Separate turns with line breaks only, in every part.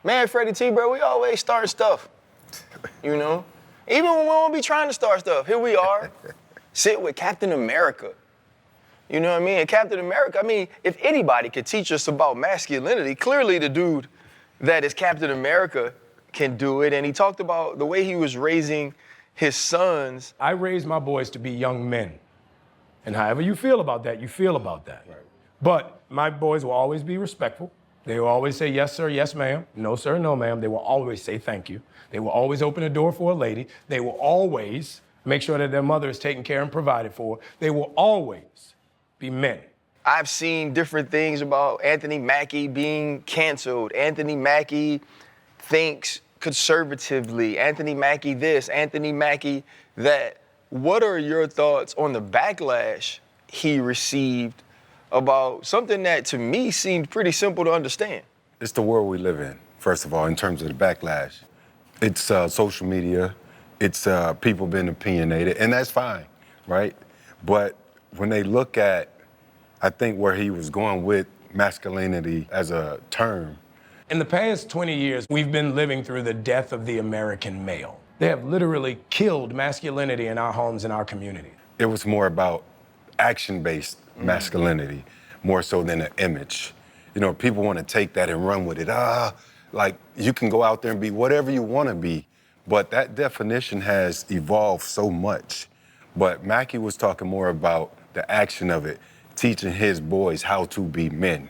Man, Freddie T, bro, we always start stuff, you know? Even when we won't be trying to start stuff, here we are, sitting with Captain America. You know what I mean? And Captain America, I mean, if anybody could teach us about masculinity, clearly the dude that is Captain America can do it. And he talked about the way he was raising his sons.
I raised my boys to be young men. And however you feel about that, you feel about that. Right. But my boys will always be respectful. They will always say, yes, sir, yes, ma'am. No, sir, no, ma'am. They will always say thank you. They will always open the door for a lady. They will always make sure that their mother is taken care and provided for. They will always be men.
I've seen different things about Anthony Mackie being canceled. Anthony Mackie thinks conservatively. Anthony Mackie this, Anthony Mackie that. What are your thoughts on the backlash he received about something that to me seemed pretty simple to understand?
It's the world we live in, first of all, in terms of the backlash. It's social media, it's people being opinionated, and that's fine, right? But when they look at, I think where he was going with masculinity as a term.
In the past 20 years, we've been living through the death of the American male. They have literally killed masculinity in our homes and our community.
It was more about action-based masculinity, more so than an image. You know, people want to take that and run with it. Like you can go out there and be whatever you want to be, but that definition has evolved so much. But Mackie was talking more about the action of it, teaching his boys how to be men,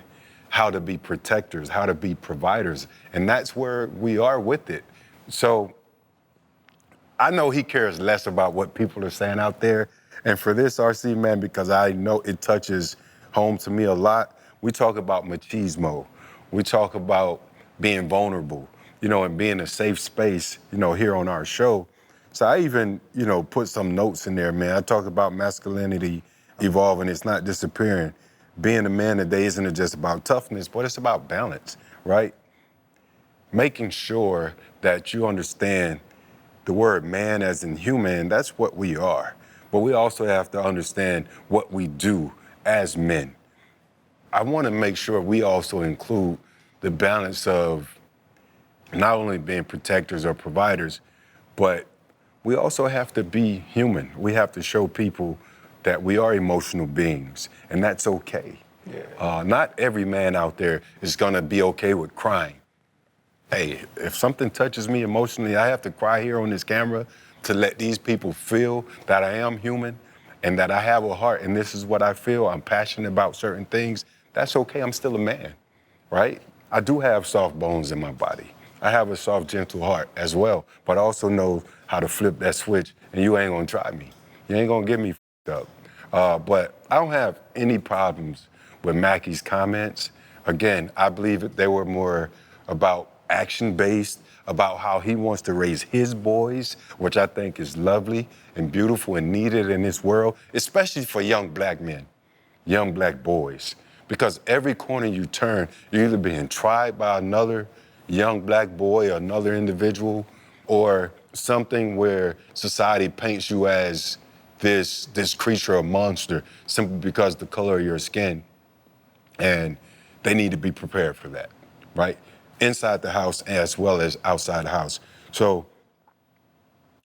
how to be protectors, how to be providers, and that's where we are with it. So I know he cares less about what people are saying out there, and for this, RC, man, because I know it touches home to me a lot, we talk about machismo. We talk about being vulnerable, you know, and being a safe space, you know, here on our show. So I even, you know, put some notes in there, man. I talk about masculinity evolving, it's not disappearing. Being a man today isn't just about toughness, but it's about balance, right? Making sure that you understand the word man as in human, that's what we are. But we also have to understand what we do as men. I want to make sure we also include the balance of not only being protectors or providers, but we also have to be human. We have to show people that we are emotional beings, and that's okay. Yeah. Not every man out there is gonna be okay with crying. Hey, if something touches me emotionally, I have to cry here on this camera to let these people feel that I am human and that I have a heart and this is what I feel. I'm passionate about certain things. That's okay, I'm still a man, right? I do have soft bones in my body. I have a soft, gentle heart as well, but I also know how to flip that switch, and you ain't gonna try me. You ain't gonna get me up. But I don't have any problems with Mackie's comments. Again, I believe that they were more about action-based, about how he wants to raise his boys, which I think is lovely and beautiful and needed in this world, especially for young black men, young black boys. Because every corner you turn, you're either being tried by another young black boy or another individual, or something where society paints you as this creature or monster simply because of the color of your skin. And they need to be prepared for that, right? Inside the house as well as outside the house. So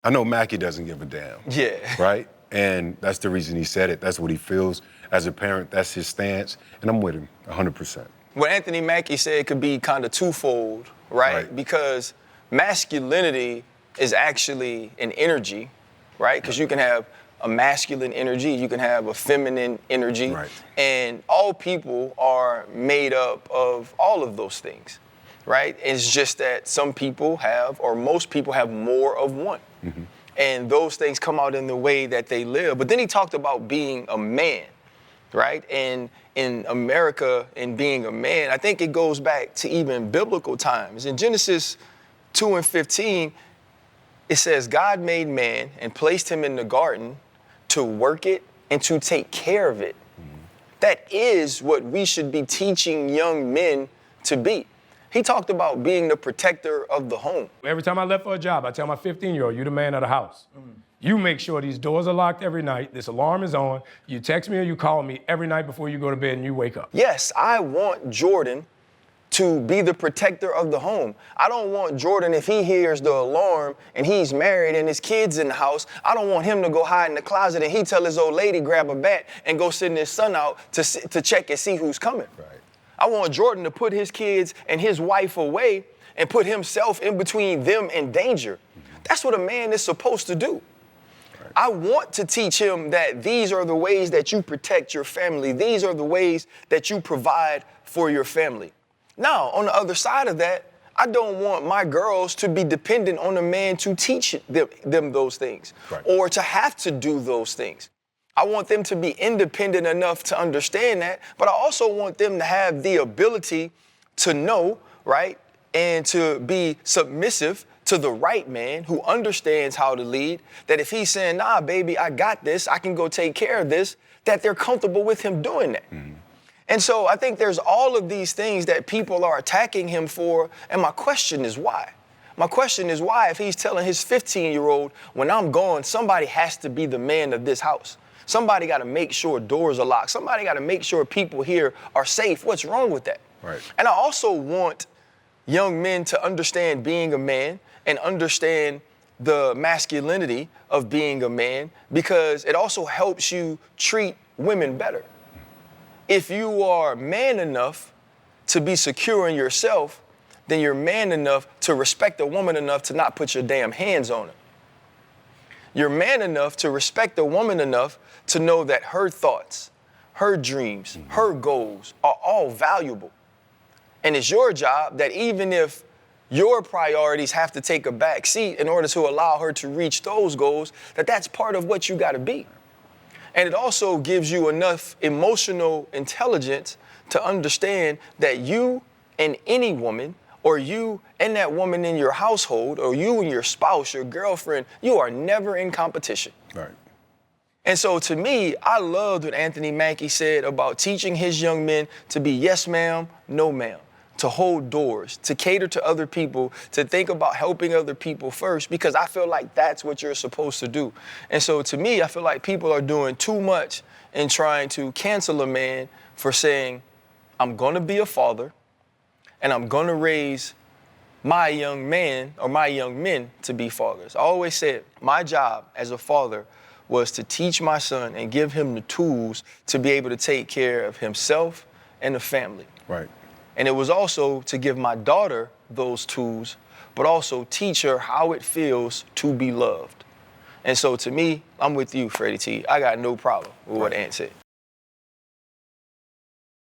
I know Mackie doesn't give a damn.
Yeah.
Right? And that's the reason he said it. That's what he feels. As a parent, that's his stance. And I'm with him 100%.
What Anthony Mackie said could be kind of twofold, right? Because masculinity is actually an energy, right? Because you can have a masculine energy, you can have a feminine energy, and all people are made up of all of those things, right? It's just that some people have, or most people have more of one. Mm-hmm. And those things come out in the way that they live. But then he talked about being a man, right? And in America, in being a man, I think it goes back to even biblical times. In Genesis 2:15, it says, God made man and placed him in the garden to work it and to take care of it. Mm-hmm. That is what we should be teaching young men to be. He talked about being the protector of the home.
Every time I left for a job, I tell my 15-year-old, you're the man of the house. Mm-hmm. You make sure these doors are locked every night, this alarm is on, you text me or you call me every night before you go to bed and you wake up.
Yes, I want Jordan to be the protector of the home. I don't want Jordan, if he hears the alarm and he's married and his kid's in the house, I don't want him to go hide in the closet and he tell his old lady grab a bat and go send his son out to check and see who's coming.
Right.
I want Jordan to put his kids and his wife away and put himself in between them and danger. That's what a man is supposed to do. Right. I want to teach him that these are the ways that you protect your family. These are the ways that you provide for your family. Now, on the other side of that, I don't want my girls to be dependent on a man to teach them those things, right, or to have to do those things. I want them to be independent enough to understand that, but I also want them to have the ability to know, right, and to be submissive to the right man who understands how to lead, that if he's saying, nah, baby, I got this, I can go take care of this, that they're comfortable with him doing that. Mm-hmm. And so I think there's all of these things that people are attacking him for, and my question is why? My question is why, if he's telling his 15-year-old, when I'm gone, somebody has to be the man of this house. Somebody got to make sure doors are locked. Somebody got to make sure people here are safe. What's wrong with that?
Right.
And I also want young men to understand being a man and understand the masculinity of being a man, because it also helps you treat women better. If you are man enough to be secure in yourself, then you're man enough to respect a woman enough to not put your damn hands on her. You're man enough to respect a woman enough to know that her thoughts, her dreams, her goals are all valuable. And it's your job that even if your priorities have to take a back seat in order to allow her to reach those goals, that's part of what you got to be. And it also gives you enough emotional intelligence to understand that you and any woman, or you and that woman in your household, or you and your spouse, your girlfriend, you are never in competition.
Right.
And so to me, I loved what Anthony Mackie said about teaching his young men to be yes ma'am, no ma'am, to hold doors, to cater to other people, to think about helping other people first, because I feel like that's what you're supposed to do. And so to me, I feel like people are doing too much in trying to cancel a man for saying, I'm gonna be a father and I'm gonna raise my young man or my young men to be fathers. I always said my job as a father was to teach my son and give him the tools to be able to take care of himself and the family.
Right.
And it was also to give my daughter those tools, but also teach her how it feels to be loved. And so to me, I'm with you, Freddie T. I got no problem with what Ant said.